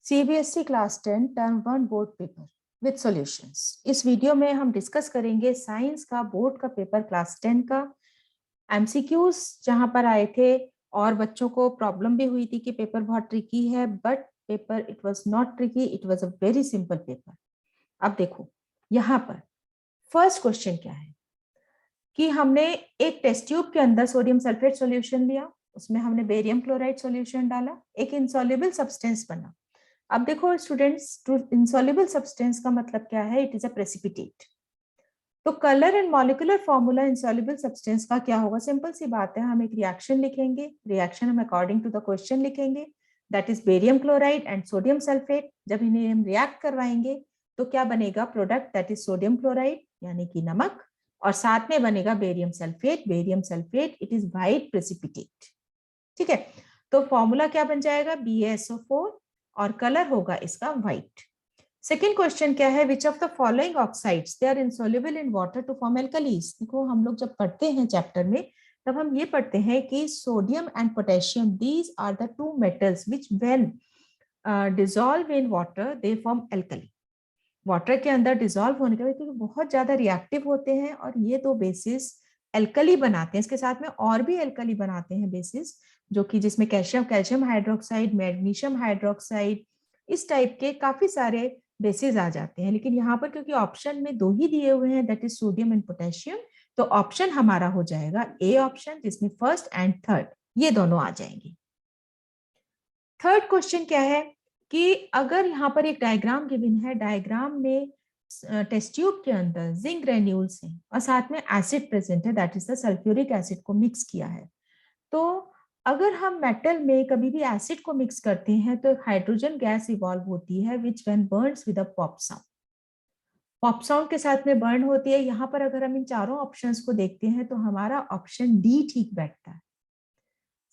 CBSE class 10 term 1 board paper with solutions. इस video में हम डिस्कस करेंगे साइंस का बोर्ड का पेपर क्लास 10 का एमसीक्यूज जहां पर आए थे और बच्चों को प्रॉब्लम भी हुई थी कि पेपर बहुत ट्रिकी है, but paper it was not tricky, it was a very simple paper. अब देखो यहाँ पर फर्स्ट क्वेश्चन क्या है कि हमने एक टेस्ट ट्यूब के अंदर सोडियम सल्फेट सॉल्यूशन लिया, उसमें हमने बेरियम क्लोराइड सॉल्यूशन डाला, एक इनसॉल्युबल सब्सटेंस बना। अब देखो स्टूडेंट्स, इनसॉल्युबल सब्सटेंस का मतलब क्या है? It is a precipitate. तो colour and molecular formula insoluble substance का क्या होगा? सिंपल सी बात है, हम एक रिएक्शन लिखेंगे, रिएक्शन हम अकॉर्डिंग टू द क्वेश्चन लिखेंगे, that is barium chloride and sodium sulphate. जब इन्हें हम रिएक्ट करवाएंगे तो क्या बनेगा? Product that is sodium chloride यानी कि नमक, और साथ में बनेगा barium sulphate. Barium sulphate it is white precipitate. ठीक है, तो फॉर्मूला क्या बन जाएगा? BaSO4 और कलर होगा इसका व्हाइट। सेकेंड क्वेश्चन क्या है? Which of the following oxides they are insoluble in water to form alkalis. देखो हम लोग जब पढ़ते हैं चैप्टर में तब हम ये पढ़ते हैं कि sodium and potassium these are the two metals which when dissolve in water they form alkali. Water के अंदर डिसॉल्व होने के बाद क्योंकि बहुत ज्यादा रिएक्टिव होते हैं और ये दो बेसिस एल्कली बनाते हैं, इसके साथ में और भी एल्कली बनाते हैं बेसिस, जो कि जिसमें कैल्शियम हाइड्रोक्साइड, मैग्नीशियम हाइड्रोक्साइड, इस टाइप के काफी सारे बेसिस आ जाते हैं। लेकिन यहाँ पर क्योंकि ऑप्शन में दो ही दिए हुए हैं, that is sodium and potassium, तो ऑप्शन हमारा हो जाएगा ए ऑप्शन, जिसमें फर्स्ट एंड थर्ड ये दोनों आ जाएंगे। थर्ड क्वेश्चन क्या है कि अगर यहाँ पर एक डायग्राम गिवन है, डायग्राम में टेस्ट ट्यूब के अंदर जिंक ग्रेन्यूल्स हैं और साथ में एसिड प्रेजेंट है, that is the sulphuric acid को मिक्स किया है। तो अगर हम मेटल में कभी भी एसिड को मिक्स करते हैं तो हाइड्रोजन गैस इवॉल्व होती है विच when Burns with a pop sound. Pop sound के साथ में बर्न होती है। यहाँ पर अगर हम इन चारों ऑप्शंस को देखते हैं तो हमारा ऑप्शन डी ठीक बैठता है।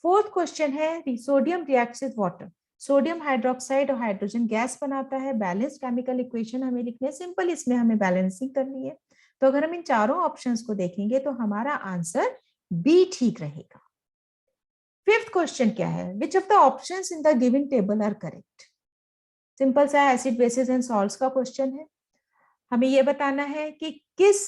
फोर्थ क्वेश्चन है sodium reacts with water. Sodium hydroxide और हाइड्रोजन गैस बनाता है। बैलेंस केमिकल इक्वेशन हमें लिखनी है, सिंपल इसमें हमें बैलेंसिंग करनी है। तो अगर हम इन चारों ऑप्शंस को देखेंगे तो हमारा आंसर बी ठीक रहेगा। फिफ्थ क्वेश्चन क्या है? Which of the options in the given table are correct. Simple सा एसिड बेसिस एंड सॉल्ट्स का क्वेश्चन है। हमें यह बताना है कि किस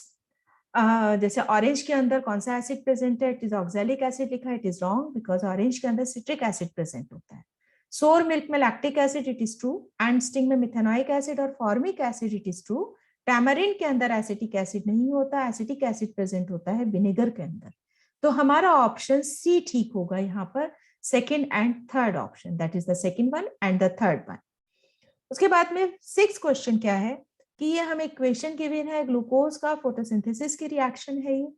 जैसे ऑरेंज के अंदर कौन सा एसिड प्रेजेंट है, इट इज ऑक्सैलिक एसिड लिखा है, it is wrong because orange के अंदर सिट्रिक एसिड प्रेजेंट होता है। सोर मिल्क में lactic acid, it is true. And sting में मिथेनोइक एसिड और formic acid, it is true. Tamarind के अंदर एसिटिक एसिड नहीं होता, एसिटिक एसिड प्रेजेंट होता है विनेगर के अंदर। तो हमारा ऑप्शन सी ठीक होगा यहाँ पर, second and third option, that is the second one and the third one. उसके बाद में सिक्स क्वेश्चन क्या है कि ये हमें इक्वेशन गिवन है, ग्लूकोज का फोटोसिंथेसिस की रिएक्शन है, ये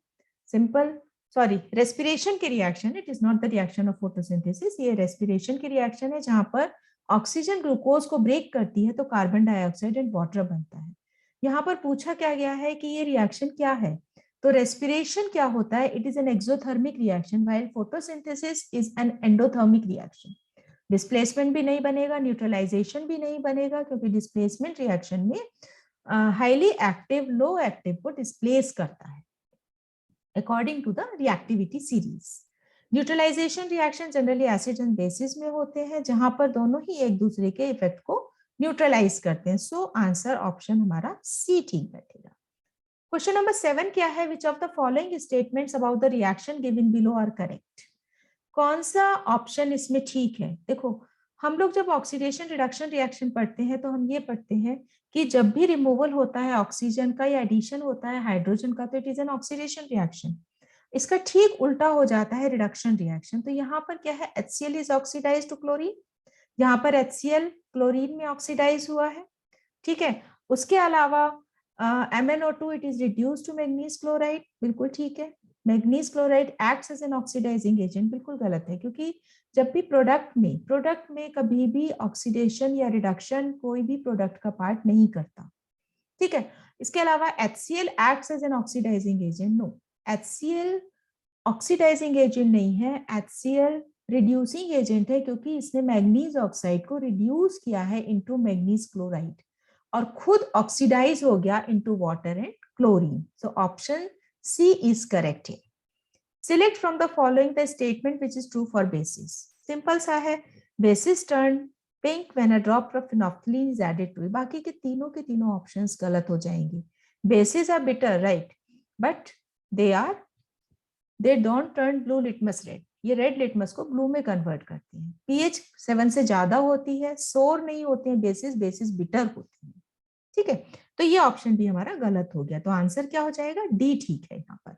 सिंपल रेस्पिरेशन की reaction, it is not the reaction of photosynthesis, ये रेस्पिरेशन की रिएक्शन है जहां पर ऑक्सीजन ग्लूकोज को ब्रेक करती है तो कार्बन डाइऑक्साइड एंड वाटर बनता है। यहाँ पर पूछा क्या गया है कि ये रिएक्शन क्या है, तो रेस्पिरेशन क्या होता है? It is an exothermic reaction while photosynthesis is an endothermic reaction. Displacement भी नहीं बनेगा, न्यूट्रलाइजेशन भी नहीं बनेगा, क्योंकि डिस्प्लेसमेंट रिएक्शन में हाईली एक्टिव लो एक्टिव को डिस्प्लेस करता है according to the reactivity series. Neutralisation reaction generally acid and bases में होते हैं जहां पर दोनों ही एक दूसरे के इफेक्ट को न्यूट्रलाइज करते हैं। सो आंसर ऑप्शन हमारा सी ठीक बैठेगा। क्वेश्चन नंबर 7 क्या है? Which of the following statements about the reaction given below are correct. कौन सा ऑप्शन इसमें ठीक है? देखो हम लोग जब ऑक्सीडेशन रिडक्शन रिएक्शन पढ़ते हैं तो हम ये पढ़ते हैं कि जब भी रिमूवल होता है ऑक्सीजन का या एडिशन होता है हाइड्रोजन का तो it is an oxidation reaction. इसका ठीक उल्टा हो जाता है रिडक्शन रिएक्शन। तो यहाँ पर क्या है? HCl is oxidise to chlorine, यहाँ पर HCl क्लोरीन में ऑक्सीडाइज हुआ है। ठीक है, उसके अलावा MnO2 it is reduce to manganese chloride, बिल्कुल ठीक है। Manganese chloride acts as an oxidising agent, बिल्कुल गलत है, क्योंकि जब भी प्रोडक्ट में कभी भी ऑक्सीडेशन या रिडक्शन कोई भी प्रोडक्ट का पार्ट नहीं करता। ठीक है, इसके अलावा HCl acts as an oxidising agent, no, HCl oxidising agent नहीं है, HCl रिड्यूसिंग एजेंट है, क्योंकि इसने मैग्नीज ऑक्साइड को रिड्यूस किया है इनटू मैग्नीज क्लोराइड और खुद ऑक्सीडाइज हो गया into water and chlorine. So option C is correct है। Select from the following the statement which is true for bases. Simple सा है, bases turn pink when a drop of phenolphthalein is added to it. बाकी के तीनों options गलत हो जाएंगे. Bases are bitter, right? But they don't turn blue litmus red. ये red litmus को ब्लू में कन्वर्ट करते हैं. pH 7 से ज्यादा होती है, सोर नहीं होते हैं बेसिस बिटर होती है. ठीक है, तो ये ऑप्शन भी हमारा गलत हो गया. तो आंसर क्या हो जाएगा? डी ठीक है यहाँ पर.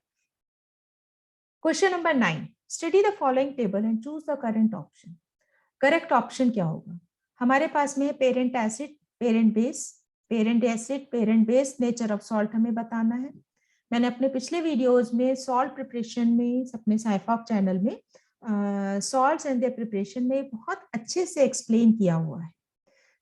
Question number 9, study the following table and choose the correct option. Correct option क्या होगा? हमारे पास में है parent acid, parent base, parent acid, parent base, nature of salt हमें बताना है. मैंने अपने पिछले वीडियोस में सॉल्ट प्रिपरेशन में, अपने साइफॉक चैनल में सॉल्ट्स एंड देयर प्रिपरेशन में बहुत अच्छे से एक्सप्लेन किया हुआ है.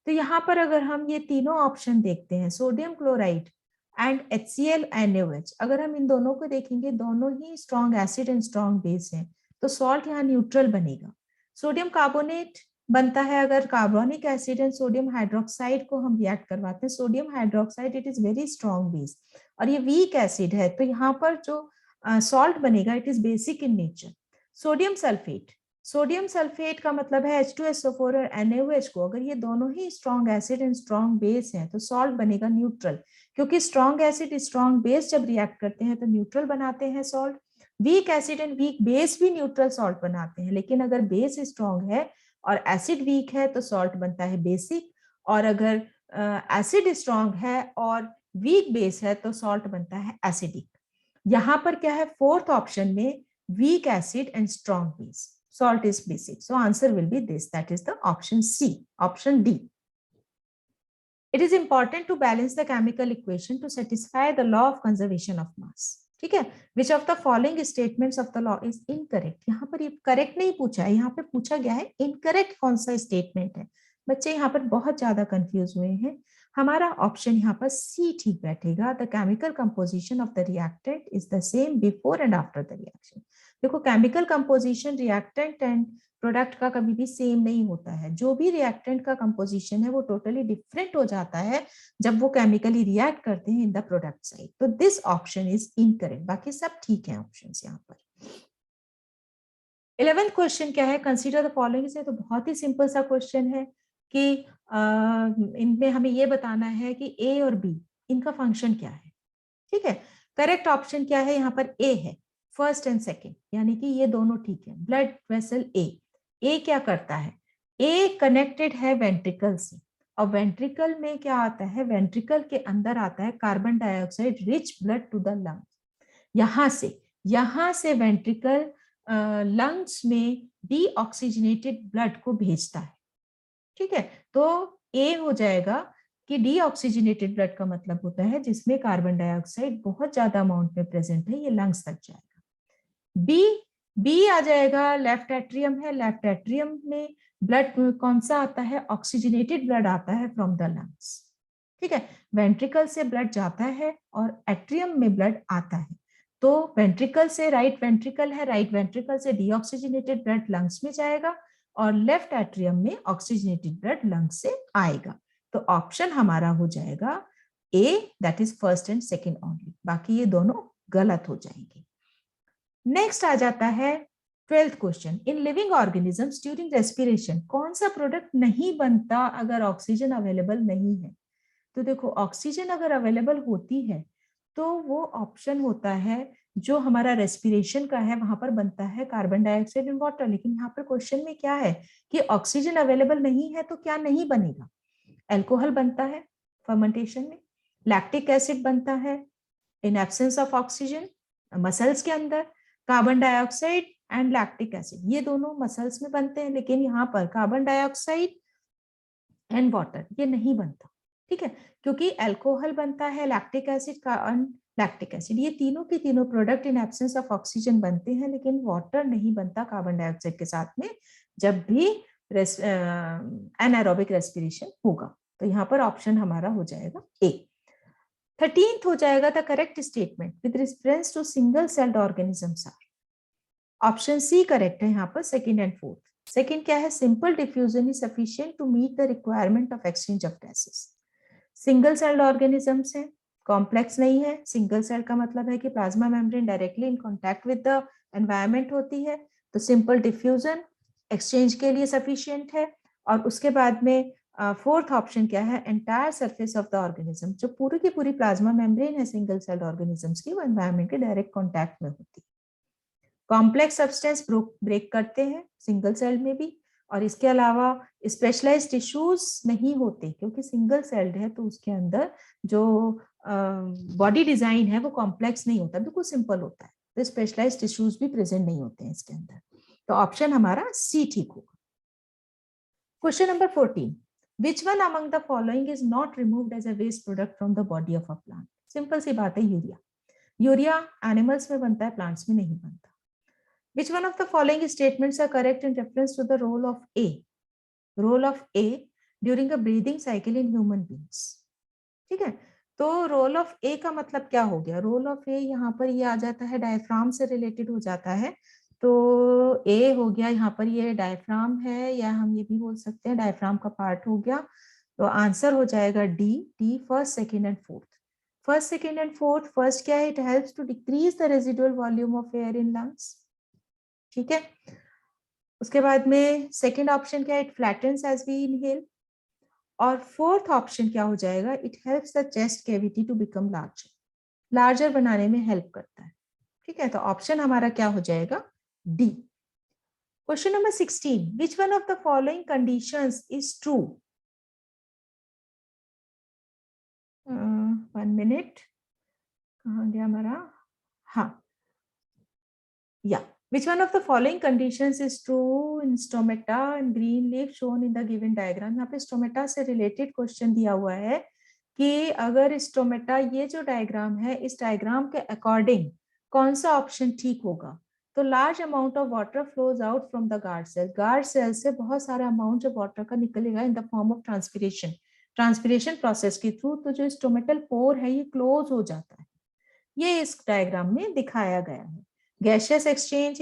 तो यहाँ पर अगर हम ये तीनों ऑप्शन देखते हैं, sodium chloride and HCl NaOH, अगर हम इन दोनों को देखेंगे, दोनों ही strong acid and strong base हैं, तो सॉल्ट यहाँ न्यूट्रल बनेगा. सोडियम कार्बोनेट बनता है अगर carbonic acid and sodium hydroxide को हम रिएक्ट करवाते हैं. Sodium hydroxide it is very strong base और ये वीक एसिड है, तो यहाँ पर जो सॉल्ट बनेगा it is basic in nature. Sodium sulphate का मतलब है H2SO4 और NaOH को, अगर ये दोनों ही strong acid and strong base हैं तो सॉल्ट बनेगा न्यूट्रल, क्योंकि स्ट्रॉन्ग एसिड स्ट्रॉन्ग बेस जब रिएक्ट करते हैं तो न्यूट्रल बनाते हैं salt. Weak acid and weak base भी न्यूट्रल सॉल्ट बनाते हैं, लेकिन अगर बेस स्ट्रॉन्ग है और एसिड वीक है तो सॉल्ट बनता है बेसिक, और अगर एसिड स्ट्रॉन्ग है और वीक बेस है तो सॉल्ट बनता है एसिडिक. यहाँ पर क्या है? फोर्थ ऑप्शन में weak acid and strong base, salt is basic, so answer will be this, that is the option C, option D. It is important to balance the chemical equation to satisfy the law of conservation of mass. ठीक है, which of the following statements of the law is incorrect? यहाँ पर ये correct नहीं पूछा है, यहाँ पे पूछा गया है इनकरेक्ट कौन सा स्टेटमेंट है. बच्चे यहाँ पर बहुत ज्यादा कंफ्यूज हुए हैं. हमारा ऑप्शन यहाँ पर सी ठीक बैठेगा. The chemical composition of the reactant is the same before and after the reaction. देखो, chemical composition reactant and product का कभी भी सेम नहीं होता है. जो भी रिएक्टेंट का कंपोजिशन है वो टोटली डिफरेंट हो जाता है जब वो केमिकली रिएक्ट करते हैं इन द प्रोडक्ट साइड. तो दिस ऑप्शन इज इनकरेक्ट. बाकी सब ठीक है ऑप्शंस यहाँ पर. 11th क्वेश्चन क्या है? कंसीडर द फॉलोइंग से. तो बहुत ही सिंपल सा क्वेश्चन है कि इनमें हमें ये बताना है कि ए और बी इनका फंक्शन क्या है. ठीक है, करेक्ट ऑप्शन क्या है? यहाँ पर ए है, फर्स्ट एंड सेकंड, यानी कि ये दोनों ठीक है. ब्लड वेसल ए क्या करता है? ए कनेक्टेड है वेंट्रिकल से, और वेंट्रिकल में क्या आता है? वेंट्रिकल के अंदर आता है carbon dioxide rich blood to the lungs. यहाँ से वेंट्रिकल लंग्स में डीऑक्सीजनेटेड ब्लड को भेजता है. ठीक है, तो ए हो जाएगा कि डीऑक्सीजनेटेड ब्लड का मतलब होता है जिसमें कार्बन डाइऑक्साइड बहुत ज्यादा अमाउंट में प्रेजेंट है, ये लंग्स तक जाएगा. बी आ जाएगा, लेफ्ट एट्रियम है. लेफ्ट एट्रियम में ब्लड कौन सा आता है? ऑक्सीजनेटेड ब्लड आता है फ्रॉम द लंग्स. ठीक है, वेंट्रिकल से ब्लड जाता है और एट्रियम में ब्लड आता है. तो वेंट्रिकल से, राइट वेंट्रिकल है, राइट वेंट्रिकल से डीऑक्सीजनेटेड ब्लड लंग्स में जाएगा और लेफ्ट एट्रियम में ऑक्सीजनेटेड ब्लड लंग्स से आएगा. तो ऑप्शन हमारा हो जाएगा A, that is first and second only. बाकी ये दोनों गलत हो जाएंगे. नेक्स्ट आ जाता है 12th question. In living organisms during respiration कौन सा प्रोडक्ट नहीं बनता अगर ऑक्सीजन अवेलेबल नहीं है? तो देखो, ऑक्सीजन अगर अवेलेबल होती है तो वो ऑप्शन होता है जो हमारा रेस्पिरेशन का है, वहां पर बनता है कार्बन डाइऑक्साइड एंड वाटर. लेकिन यहाँ पर क्वेश्चन में क्या है कि ऑक्सीजन अवेलेबल नहीं है तो क्या नहीं बनेगा? अल्कोहल बनता है फर्मेंटेशन में, लैक्टिक एसिड बनता है in absence of oxygen muscles के अंदर, carbon dioxide and lactic acid ये दोनों मसल्स में बनते हैं, लेकिन यहाँ पर कार्बन डाइऑक्साइड एंड वाटर ये नहीं बनता. ठीक है, क्योंकि अल्कोहल बनता है, लैक्टिक एसिड का लैक्टिक एसिड, ये तीनों के तीनों product in absence of oxygen बनते हैं, लेकिन वाटर नहीं बनता कार्बन डाइऑक्साइड के साथ में जब भी एनारोबिक रेस्पिरेशन होगा. तो यहाँ पर ऑप्शन हमारा हो जाएगा ए. 13th हो जाएगा the correct statement with reference to single celled organisms are. Option C correct है यहाँ पर, सेकंड एंड फोर्थ. सेकंड क्या है? Simple diffusion is sufficient to meet the requirement of exchange of gases. Single celled organisms है, complex नहीं है. Single cell का मतलब है कि plasma membrane directly in contact with the environment होती है, तो सिंपल डिफ्यूजन एक्सचेंज के लिए सफिशिएंट है. और उसके बाद में फोर्थ ऑप्शन क्या है, entire surface of the organism, जो पूरी की पूरी प्लाज्मा मेम्ब्रेन है सिंगल सेल्ड ऑर्गेनिजम्स की, वो एनवायरनमेंट के डायरेक्ट कॉन्टैक्ट में होती है। कॉम्प्लेक्स सब्सटेंस ब्रेक करते हैं सिंगल सेल में भी, और इसके अलावा स्पेशलाइज्ड टिश्यूज नहीं होते क्योंकि सिंगल सेल्ड है, तो उसके अंदर जो बॉडी डिजाइन है वो कॉम्प्लेक्स नहीं होता, बिल्कुल सिंपल होता है, तो स्पेशलाइज्ड टिश्यूज भी प्रेजेंट नहीं होते हैं इसके अंदर। तो ऑप्शन हमारा सी ठीक होगा। Question number 14, which one among the following is not removed as a waste product from the body of a plant? Simple सी बात है, यूरिया। यूरिया एनिमल्स में बनता है, प्लांट्स में नहीं बनता। Which one of the following statements are correct in reference to the role of A? Role of A during a breathing cycle in human beings. ठीक है, तो रोल ऑफ ए का मतलब क्या हो गया, रोल ऑफ ए यहाँ पर ये आ जाता है, डायफ्राम से रिलेटेड हो जाता है, तो ए हो गया यहाँ पर, ये डायफ्राम है, या हम ये भी बोल सकते हैं डायफ्राम का पार्ट हो गया, तो आंसर हो जाएगा D. D first, second and fourth. First, second and fourth, first क्या है, it helps to decrease the residual volume of air in lungs. ठीक है, उसके बाद में सेकेंड ऑप्शन क्या है, it flattens as we inhale, और फोर्थ ऑप्शन क्या हो जाएगा, it helps the chest cavity to become larger, larger बनाने में हेल्प करता है। ठीक है, तो ऑप्शन हमारा क्या हो जाएगा, D. Question number 16, which one of the following conditions is true? 1 minute, कहाँ गया हमारा, हाँ, या which one of the following conditions is true in stomata and green leaf shown in the given diagram? यहाँ पे स्टोमेटा से related question दिया हुआ है कि अगर स्टोमेटा, ये जो डायग्राम है, इस डायग्राम के अकॉर्डिंग कौन सा ऑप्शन ठीक होगा, तो large amount of water flows out from the guard cell, guard cell से बहुत सारा अमाउंट जो वाटर का निकलेगा in the form of transpiration, transpiration process के थ्रू, तो जो स्टोमेटल पोर है ये क्लोज हो जाता है, ये इस डायग्राम में दिखाया गया है। Gaseous exchange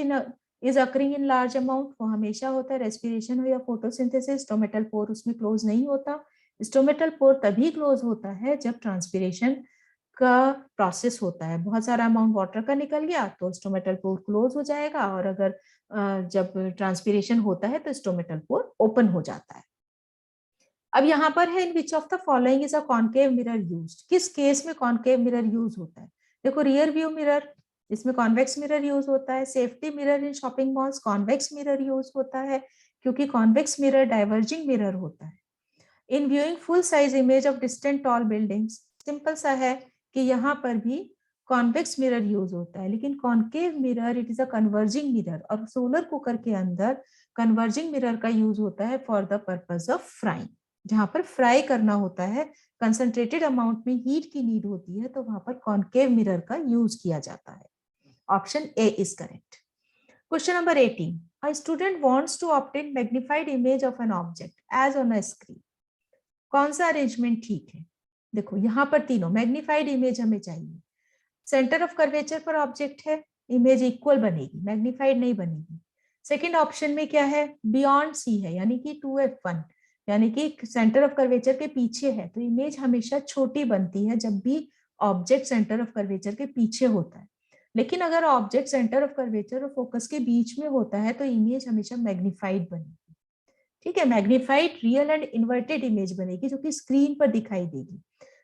is occurring in large amount, वो हमेशा होता है, रेस्पिरेशन हो या फोटोसिंथेसिस, स्टोमेटल पोर उसमें क्लोज नहीं होता। स्टोमेटल पोर तभी क्लोज होता है जब ट्रांसपिरेशन का प्रोसेस होता है, बहुत सारा अमाउंट वाटर का निकल गया तो स्टोमेटल पोर क्लोज हो जाएगा, और अगर जब ट्रांसपिरेशन होता है तो स्टोमेटल पोर ओपन हो जाता है। अब यहाँ पर है, in which of the following is a concave mirror used, किस केस में कॉन्केव मिरर यूज होता है? देखो, रियर व्यू मिरर, इसमें कॉन्वेक्स मिरर यूज होता है। Safety mirror in shopping malls, convex mirror use होता है, क्योंकि कॉन्वेक्स मिरर डाइवर्जिंग मिरर होता है। In viewing full size image of distant tall buildings, simple सा है कि यहाँ पर भी कॉन्वेक्स मिरर यूज होता है, लेकिन concave mirror it is a converging mirror, और सोलर कुकर के अंदर कन्वर्जिंग मिरर का यूज होता है for the purpose of frying, जहां पर फ्राई करना होता है, कंसंट्रेटेड अमाउंट में हीट की नीड होती है, तो वहां पर कॉन्केव मिरर का यूज किया जाता है। Option A is correct. Question number 18, a student wants to obtain magnified image of an object as on a screen. कौन सा अरेंजमेंट ठीक है? देखो, यहाँ पर तीनों मैग्निफाइड इमेज हमें चाहिए, सेंटर ऑफ कर्वेचर पर ऑब्जेक्ट है, इमेज इक्वल बनेगी, मैग्निफाइड नहीं बनेगी। सेकंड ऑप्शन में क्या है, बियॉन्ड सी है, यानी कि 2f1, यानी कि सेंटर ऑफ कर्वेचर के पीछे है, तो इमेज हमेशा छोटी बनती है जब भी ऑब्जेक्ट सेंटर ऑफ कर्वेचर के पीछे होता है, लेकिन अगर ऑब्जेक्ट सेंटर ऑफ कर्वेचर और फोकस के बीच में होता है तो इमेज हमेशा मैग्निफाइड बनेगी। ठीक है, magnified real and inverted image बनेगी जो कि स्क्रीन पर दिखाई देगी,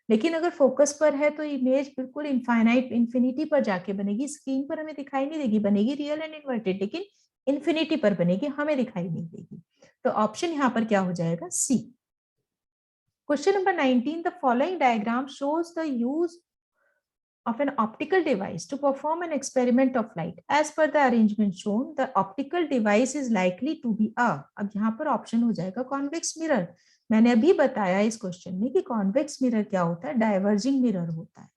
लेकिन अगर फोकस पर है तो इमेज बिल्कुल इनफाइनाइट, इंफिनिटी पर जाके बनेगी, स्क्रीन पर हमें दिखाई नहीं देगी, बनेगी रियल एंड इन्वर्टेड लेकिन इंफिनिटी पर बनेगी, हमें दिखाई नहीं देगी। तो ऑप्शन यहाँ पर क्या हो जाएगा, C. Question number 19, the following diagram shows the use of an optical device to perform an experiment of light. As per the arrangement shown, the optical device is likely to be a, अब यहाँ पर option हो जाएगा convex mirror. मैंने अभी बताया इस question में कि कॉन्वेक्स मिरर क्या होता है, डाइवर्जिंग मिरर होता है,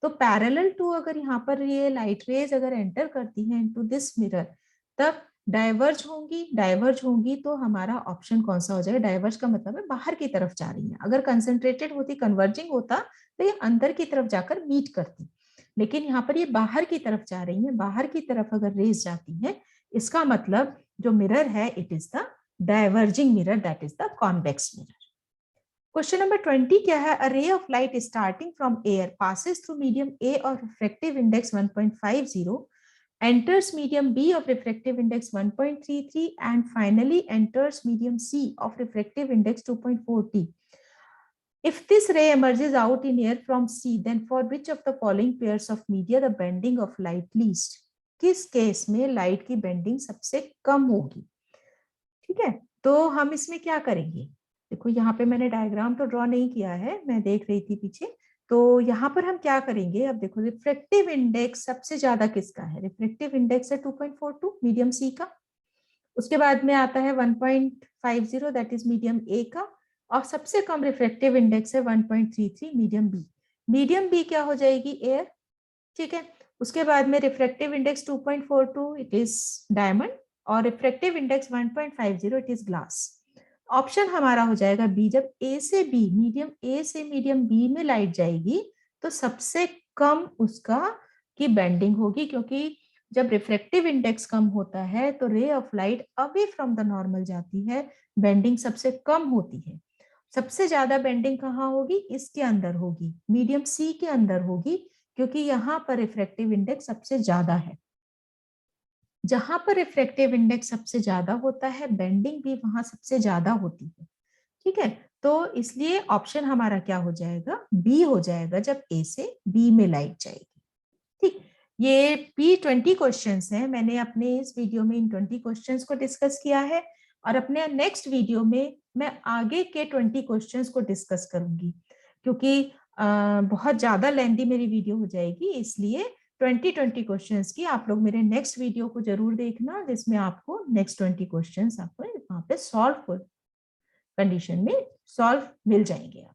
तो पैरेलल टू अगर यहाँ पर ये लाइट रेज अगर एंटर करती है इनटू दिस मिरर, तब डाइवर्ज होंगी तो हमारा ऑप्शन कौन सा हो जाएगा, डाइवर्ज का मतलब है बाहर की तरफ जा रही है, अगर कंसंट्रेटेड होती, कन्वर्जिंग होता तो ये अंदर की तरफ जाकर मीट करती, लेकिन यहाँ पर ये बाहर की तरफ जा रही है, बाहर की तरफ अगर रेज जाती है, इसका मतलब जो मिरर है it is the diverging mirror, that is the convex mirror. Question number 20 क्या है, a ray of light starting from air passes through medium A और refractive index 1.50 enters medium B of refractive index 1.33 and finally enters medium C of refractive index 2.40. If this ray emerges out in air from C, then for which of the following pairs of media the bending of light least? किस case में light की bending सबसे कम होगी? ठीक है, तो हम इसमें क्या करेंगे? देखो यहाँ पे मैंने डायग्राम तो ड्रॉ नहीं किया है, मैं देख रही थी पीछे। तो यहाँ पर हम क्या करेंगे? अब देखो रिफ्रैक्टिव इंडेक्स सबसे ज्यादा किसका है? रिफ्रैक्टिव इंडेक्स है 2.42 मीडियम सी का। उसके बाद में आता है 1.50 दैट इज मीडियम ए का, और सबसे कम रिफ्रैक्टिव इंडेक्स है 1.33 मीडियम बी। मीडियम बी क्या हो जाएगी? एयर। ठीक है, उसके बाद में refractive index 2.42 it is diamond, और refractive index 1.50 it is glass. Option हमारा हो जाएगा बी। जब ए से बी, मीडियम ए से मीडियम बी में लाइट जाएगी तो सबसे कम उसका की बेंडिंग होगी, क्योंकि जब रिफ्रैक्टिव इंडेक्स कम होता है तो रे of light away from the normal जाती है, बेंडिंग सबसे कम होती है। सबसे ज्यादा बेंडिंग कहाँ होगी? इसके अंदर होगी, मीडियम सी के अंदर होगी, क्योंकि यहाँ पर रिफ्रैक्टिव इंडेक्स सबसे ज्यादा है। जहां पर रिफ्रैक्टिव इंडेक्स सबसे ज्यादा होता है, बेंडिंग भी वहां सबसे ज्यादा होती है। ठीक है, तो इसलिए ऑप्शन हमारा क्या हो जाएगा? बी हो जाएगा, जब ए से बी में लाइट जाएगी। ठीक, ये P20 क्वेश्चंस हैं। मैंने अपने इस वीडियो में इन 20 क्वेश्चंस को डिस्कस किया है, और अपने नेक्स्ट वीडियो में मैं आगे के 20 क्वेश्चंस को डिस्कस करूंगी, क्योंकि बहुत ज्यादा लेंथी मेरी वीडियो हो जाएगी। इसलिए 20 क्वेश्चंस की आप लोग मेरे नेक्स्ट वीडियो को जरूर देखना, जिसमें आपको नेक्स्ट 20 क्वेश्चंस आपको वहां पे सॉल्व कंडीशन में सॉल्व मिल जाएंगे।